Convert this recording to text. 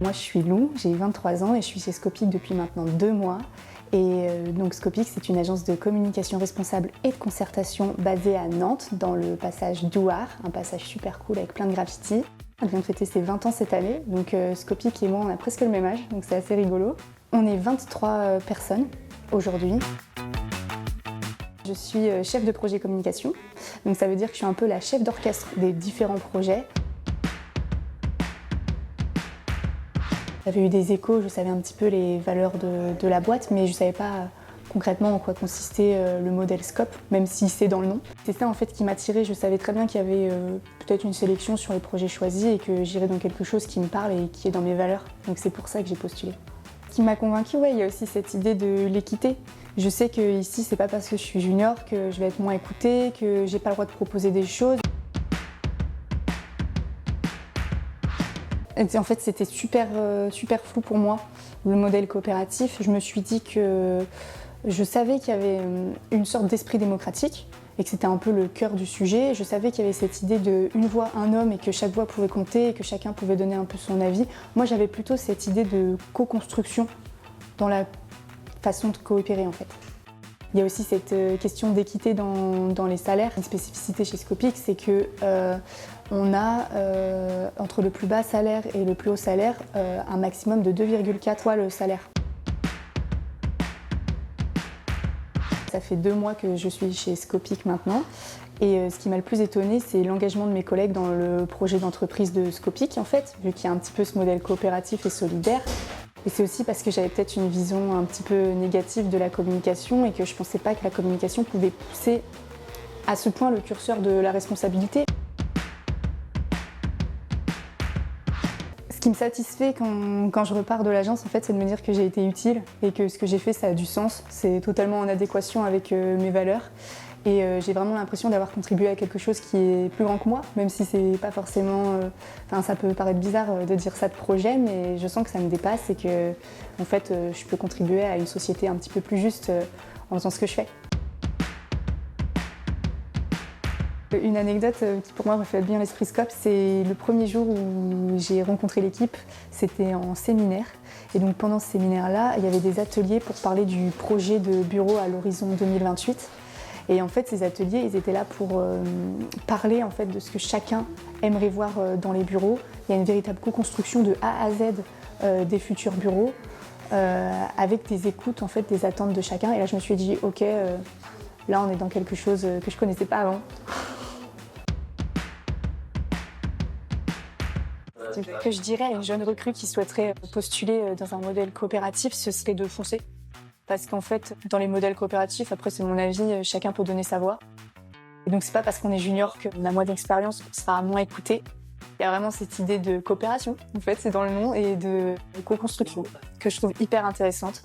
Moi, je suis Lou, j'ai 23 ans et je suis chez Scopic depuis maintenant 2 mois. Et donc Scopic, c'est une agence de communication responsable et de concertation basée à Nantes, dans le passage Douar, un passage super cool avec plein de graffitis. Elle vient de fêter ses 20 ans cette année, donc Scopic et moi, on a presque le même âge, donc c'est assez rigolo. On est 23 personnes aujourd'hui. Je suis chef de projet communication, donc ça veut dire que je suis un peu la chef d'orchestre des différents projets. J'avais eu des échos, je savais un petit peu les valeurs de la boîte, mais je ne savais pas concrètement en quoi consistait le modèle Scope, même si c'est dans le nom. C'est ça en fait qui m'attirait, je savais très bien qu'il y avait peut-être une sélection sur les projets choisis et que j'irais dans quelque chose qui me parle et qui est dans mes valeurs. Donc c'est pour ça que j'ai postulé. Ce qui m'a convaincue, il y a aussi cette idée de l'équité. Je sais qu'ici, c'est pas parce que je suis junior que je vais être moins écoutée, que j'ai pas le droit de proposer des choses. Et en fait, c'était super flou pour moi, le modèle coopératif. Je me suis dit que je savais qu'il y avait une sorte d'esprit démocratique et que c'était un peu le cœur du sujet. Je savais qu'il y avait cette idée de une voix, un homme et que chaque voix pouvait compter et que chacun pouvait donner un peu son avis. Moi, j'avais plutôt cette idée de co-construction dans la façon de coopérer en fait. Il y a aussi cette question d'équité dans les salaires. Une spécificité chez Scopic, c'est que on a entre le plus bas salaire et le plus haut salaire un maximum de 2,4 fois le salaire. Ça fait 2 mois que je suis chez Scopic maintenant. Et ce qui m'a le plus étonnée, c'est l'engagement de mes collègues dans le projet d'entreprise de Scopic, en fait, vu qu'il y a un petit peu ce modèle coopératif et solidaire. Et c'est aussi parce que j'avais peut-être une vision un petit peu négative de la communication et que je ne pensais pas que la communication pouvait pousser à ce point le curseur de la responsabilité. Ce qui me satisfait quand je repars de l'agence, en fait, c'est de me dire que j'ai été utile et que ce que j'ai fait, ça a du sens. C'est totalement en adéquation avec mes valeurs. Et j'ai vraiment l'impression d'avoir contribué à quelque chose qui est plus grand que moi, même si c'est pas forcément... ça peut paraître bizarre de dire ça de projet, mais je sens que ça me dépasse et que en fait, je peux contribuer à une société un petit peu plus juste en faisant ce que je fais. Une anecdote qui pour moi reflète bien l'esprit Scope, c'est le premier jour où j'ai rencontré l'équipe, c'était en séminaire. Et donc pendant ce séminaire-là, il y avait des ateliers pour parler du projet de bureau à l'horizon 2028. Et en fait, ces ateliers, ils étaient là pour parler en fait de ce que chacun aimerait voir dans les bureaux. Il y a une véritable co-construction de A à Z des futurs bureaux, avec des écoutes en fait des attentes de chacun. Et là, je me suis dit, ok, là, on est dans quelque chose que je connaissais pas avant. Ce que je dirais à une jeune recrue qui souhaiterait postuler dans un modèle coopératif, ce serait de foncer. Parce qu'en fait, dans les modèles coopératifs, après c'est mon avis, chacun peut donner sa voix. Et donc c'est pas parce qu'on est junior qu'on a moins d'expérience qu'on sera moins écouté. Il y a vraiment cette idée de coopération, en fait, c'est dans le nom, et de co-construction, que je trouve hyper intéressante.